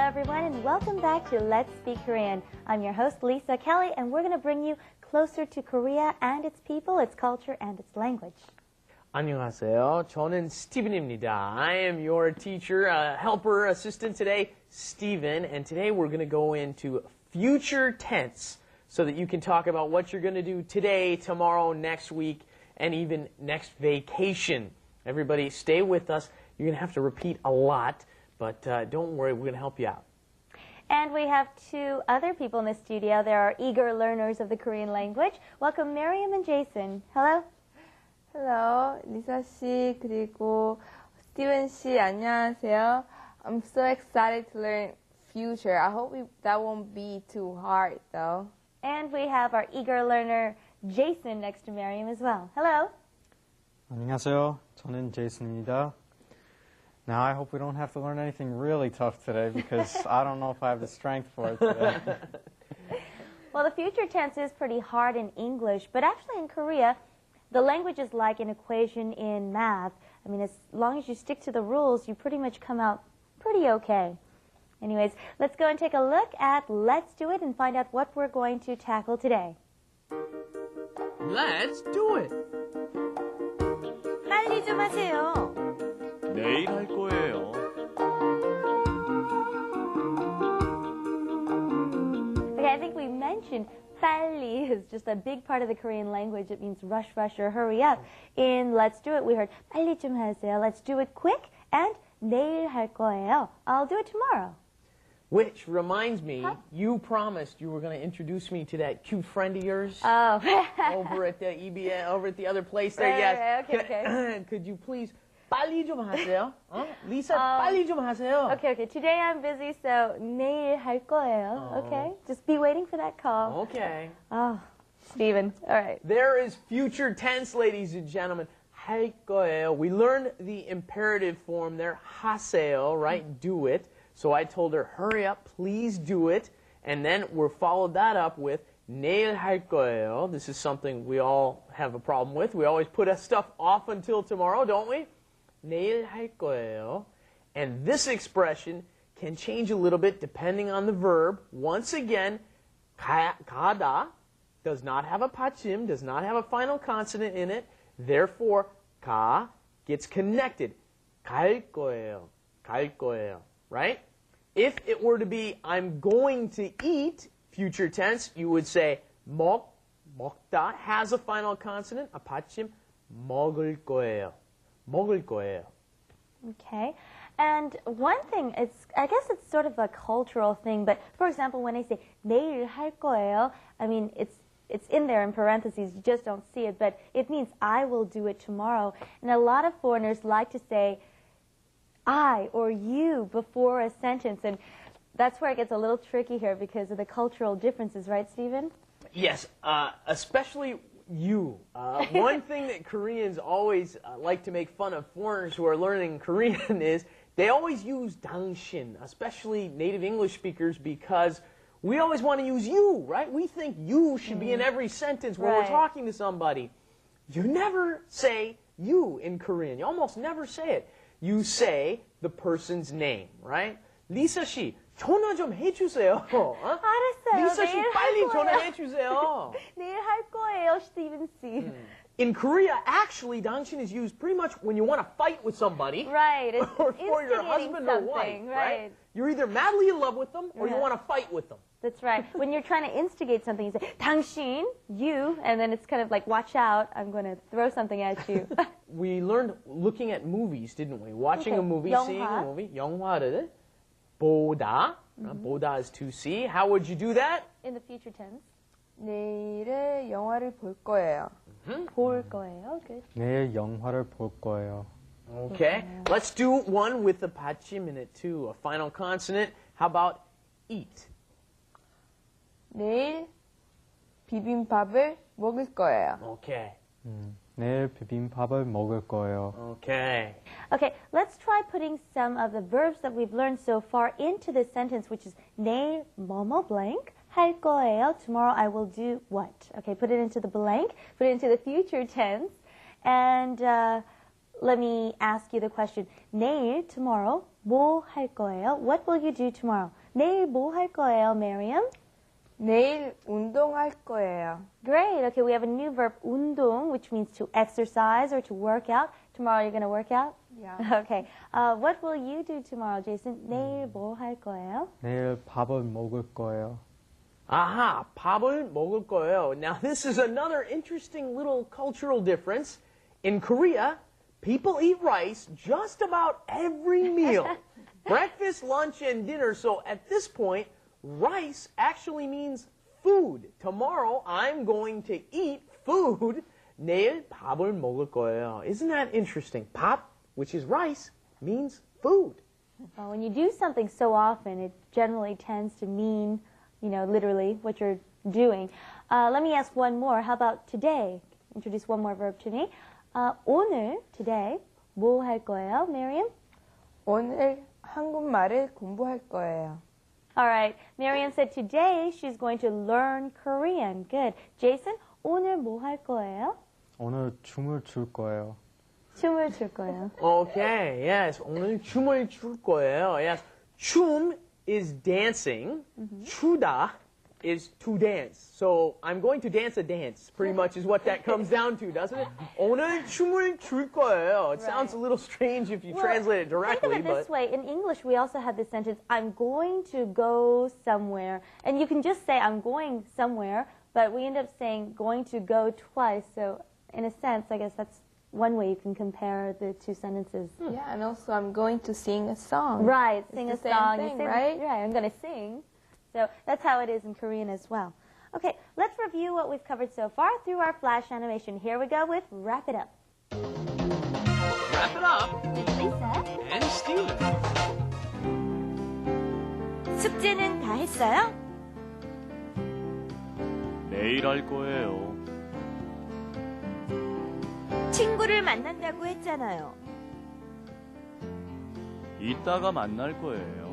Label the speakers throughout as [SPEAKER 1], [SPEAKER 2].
[SPEAKER 1] everyone, and welcome back to Let's Speak Korean. I'm your host, Lisa Kelley, and we're going to bring you closer to Korea and its people, its culture, and its language.
[SPEAKER 2] 안녕하세요. 저는 Steven입니다. I am your teacher, helper, assistant today, Steven, and today we're going to go into future tense so that you can talk about what you're going to do today, tomorrow, next week, and even next vacation. Everybody, stay with us. You're going to have to repeat a lot, but don't worry, we're going to help you out.
[SPEAKER 1] And we have two other people in the studio. They are eager learners of the Korean language. Welcome, Miriam and Jason. Hello.
[SPEAKER 3] Hello, 리사 씨 그리고 스티븐 씨 안녕하세요. I'm so excited to learn future. I hope that won't be too hard though.
[SPEAKER 1] And we have our eager learner, Jason, next to Miriam as well. Hello.
[SPEAKER 4] 안녕하세요. 저는 제이슨입니다. Now I hope we don't have to learn anything really tough today because I don't know if I have the strength for it today.
[SPEAKER 1] Well, the future tense is pretty hard in English, but actually in Korea, the language is like an equation in math. I mean, as long as you stick to the rules, you pretty much come out pretty okay. Anyways, let's go and take a look at Let's Do It and find out what we're going to tackle today.
[SPEAKER 2] Let's do it.
[SPEAKER 1] 빨리 좀 하세요.
[SPEAKER 5] 내일 할 거예요.
[SPEAKER 1] Okay, I think we mentioned 빨리 is just a big part of the Korean language. It means rush, rush, or hurry up. In Let's Do It, we heard 빨리 좀 하세요. Let's do it quick. And 내일 할 거예요. I'll do it tomorrow.
[SPEAKER 2] Which reminds me, you promised you were going to introduce me to that cute friend of yours
[SPEAKER 1] Oh.
[SPEAKER 2] over at the EBN, over at the other place there.
[SPEAKER 1] Right,
[SPEAKER 2] Yes.
[SPEAKER 1] right, okay.
[SPEAKER 2] Could you please 빨리 좀 하세요? Lisa, 빨리 좀 하세요.
[SPEAKER 1] Okay. Today I'm busy, so 내일 할 거예요. Okay? Just be waiting for that call.
[SPEAKER 2] Okay.
[SPEAKER 1] Oh, Steven. All right.
[SPEAKER 2] There is future tense, ladies and gentlemen. 할 거예요. We learned the imperative form there, 하세요, right? Do it. So I told her, hurry up, please do it. And then we're followed that up with 내일 할 거예요. This is something we all have a problem with. We always put stuff off until tomorrow, don't we? 내일 할 거예요. And this expression can change a little bit depending on the verb. Once again, 가다 does not have a 받침, does not have a final consonant in it. Therefore, 가 gets connected. 갈 거예요. 갈 거예요. Right? If it were to be I'm going to eat, future tense, you would say 먹다 has a final consonant, a 받침, 먹을 거예요. 먹을 거예요.
[SPEAKER 1] Okay. And one thing, I guess it's sort of a cultural thing, but for example, when I say 내일 할 거예요, I mean, it's in there in parentheses, you just don't see it, but it means I will do it tomorrow. And a lot of foreigners like to say I or you before a sentence, and that's where it gets a little tricky here because of the cultural differences, right, Stephen?
[SPEAKER 2] Yes, especially you. One thing that Koreans always like to make fun of foreigners who are learning Korean is they always use 당신, especially native English speakers, because we always want to use you, right? We think you should be in every sentence when we're talking to somebody. You never say you in Korean. You almost never say it. You say the person's name, right? Lisa 씨, 전화 좀 해주세요.
[SPEAKER 1] 알았어요.
[SPEAKER 2] Lisa 씨, 빨리 전화해주세요.
[SPEAKER 1] 내일 할 거예요, Stephen C.
[SPEAKER 2] In Korea, actually, 당신 is used pretty much when you want to fight with somebody.
[SPEAKER 1] Right. It's
[SPEAKER 2] or for your husband or wife, right? You're either madly in love with them or you want to fight with them.
[SPEAKER 1] That's right. When you're trying to instigate something, you say, 당신, you, and then it's kind of like, watch out, I'm going to throw something at you.
[SPEAKER 2] We learned looking at movies, didn't we? Watching a movie, seeing a movie. 영화를 보다. 보다 is to see. How would you do that?
[SPEAKER 1] In the future tense.
[SPEAKER 3] 내일의 영화를 볼 거예요.
[SPEAKER 1] 볼 거예요. Good.
[SPEAKER 4] 내일 영화를 볼 거예요.
[SPEAKER 2] Okay. Let's do one with the 받침 in it too. A final consonant. How about eat?
[SPEAKER 3] 내일 비빔밥을 먹을 거예요.
[SPEAKER 2] Okay.
[SPEAKER 4] 내일 비빔밥을 먹을 거예요.
[SPEAKER 2] Okay.
[SPEAKER 1] Okay, let's try putting some of the verbs that we've learned so far into this sentence, which is 내일 뭐뭐 blank 할 거예요. Tomorrow I will do what? Okay, put it into the blank, put it into the future tense, and let me ask you the question. 내일, tomorrow, 뭐 할 거예요? What will you do tomorrow? 내일 뭐 할 거예요, Miriam?
[SPEAKER 3] 내일 운동할 거예요.
[SPEAKER 1] Great. Okay, we have a new verb, 운동, which means to exercise or to work out. Tomorrow you're going to work out?
[SPEAKER 3] Yeah.
[SPEAKER 1] Okay. What will you do tomorrow, Jason? 내일 뭐 할 거예요?
[SPEAKER 4] 내일 밥을 먹을 거예요.
[SPEAKER 2] Aha, 밥을 먹을 거예요. Now this is another interesting little cultural difference. In Korea, people eat rice just about every meal. Breakfast, lunch, and dinner. So at this point, rice actually means food. Tomorrow, I'm going to eat food. 내일 밥을 먹을 거예요. Isn't that interesting? 밥, which is rice, means food.
[SPEAKER 1] Well, when you do something so often, it generally tends to mean, literally what you're doing. Let me ask one more. How about today? Introduce one more verb to me. 오늘, today, 뭐 할 거예요, Miriam?
[SPEAKER 3] 오늘 한국말을 공부할 거예요.
[SPEAKER 1] All right. Miriam said today she's going to learn Korean. Good. Jason, 오늘 뭐 할 거예요?
[SPEAKER 4] 오늘 춤을 출 거예요.
[SPEAKER 1] 춤을 출 거예요.
[SPEAKER 2] Okay, yes. 오늘 춤을 출 거예요. Yes. 춤 is dancing. 추다 is to dance. So I'm going to dance a dance, pretty much is what that comes down to, doesn't it? 오늘 춤을 출 거예요. It sounds a little strange if you translate it directly.
[SPEAKER 1] Think of it this way. In English, we also have this sentence, I'm going to go somewhere. And you can just say, I'm going somewhere, but we end up saying going to go twice. So in a sense, I guess that's one way you can compare the two sentences.
[SPEAKER 3] Yeah, and also I'm going to sing a song.
[SPEAKER 1] Right,
[SPEAKER 3] It's
[SPEAKER 1] sing
[SPEAKER 3] the
[SPEAKER 1] a
[SPEAKER 3] same
[SPEAKER 1] song.
[SPEAKER 3] thing,
[SPEAKER 1] You say,
[SPEAKER 3] right?
[SPEAKER 1] Right, I'm going to sing. So that's how it is in Korean as well. Okay, let's review what we've covered so far through our flash animation. Here we go with Wrap It Up.
[SPEAKER 2] Wrap it up
[SPEAKER 1] With Lisa.
[SPEAKER 2] and Steven.
[SPEAKER 1] 숙제는 다 했어요?
[SPEAKER 5] 내일 할 거예요.
[SPEAKER 1] 친구를 만난다고 했잖아요.
[SPEAKER 5] 이따가 만날 거예요.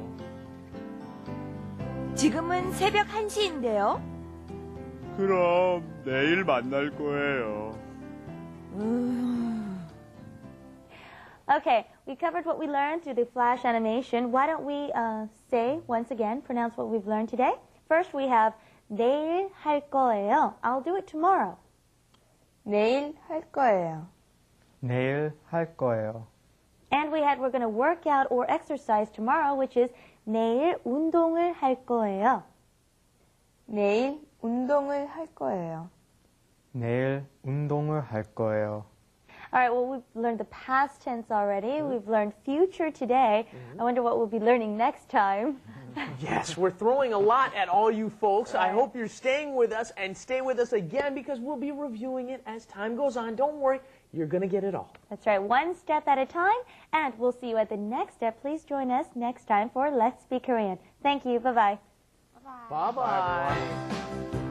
[SPEAKER 1] 지금은 새벽 1시인데요.
[SPEAKER 5] 그럼 내일 만날 거예요.
[SPEAKER 1] Okay, we covered what we learned through the flash animation. Why don't we say once again, pronounce what we've learned today? First we have 내일 할 거예요. I'll do it tomorrow.
[SPEAKER 3] 내일 할 거예요.
[SPEAKER 4] 내일 할 거예요.
[SPEAKER 1] And we're going to work out or exercise tomorrow, which is 내일 운동을 할 거예요.
[SPEAKER 3] 내일 운동을 할 거예요.
[SPEAKER 4] 내일 운동을 할 거예요.
[SPEAKER 1] All right, well, we've learned the past tense already. We've learned future today. I wonder what we'll be learning next time.
[SPEAKER 2] Yes, we're throwing a lot at all you folks. I hope you're staying with us and stay with us again because we'll be reviewing it as time goes on. Don't worry, you're going to get it all.
[SPEAKER 1] That's right, one step at a time. And we'll see you at the next step. Please join us next time for Let's Speak Korean. Thank you. Bye-bye.
[SPEAKER 2] Bye-bye.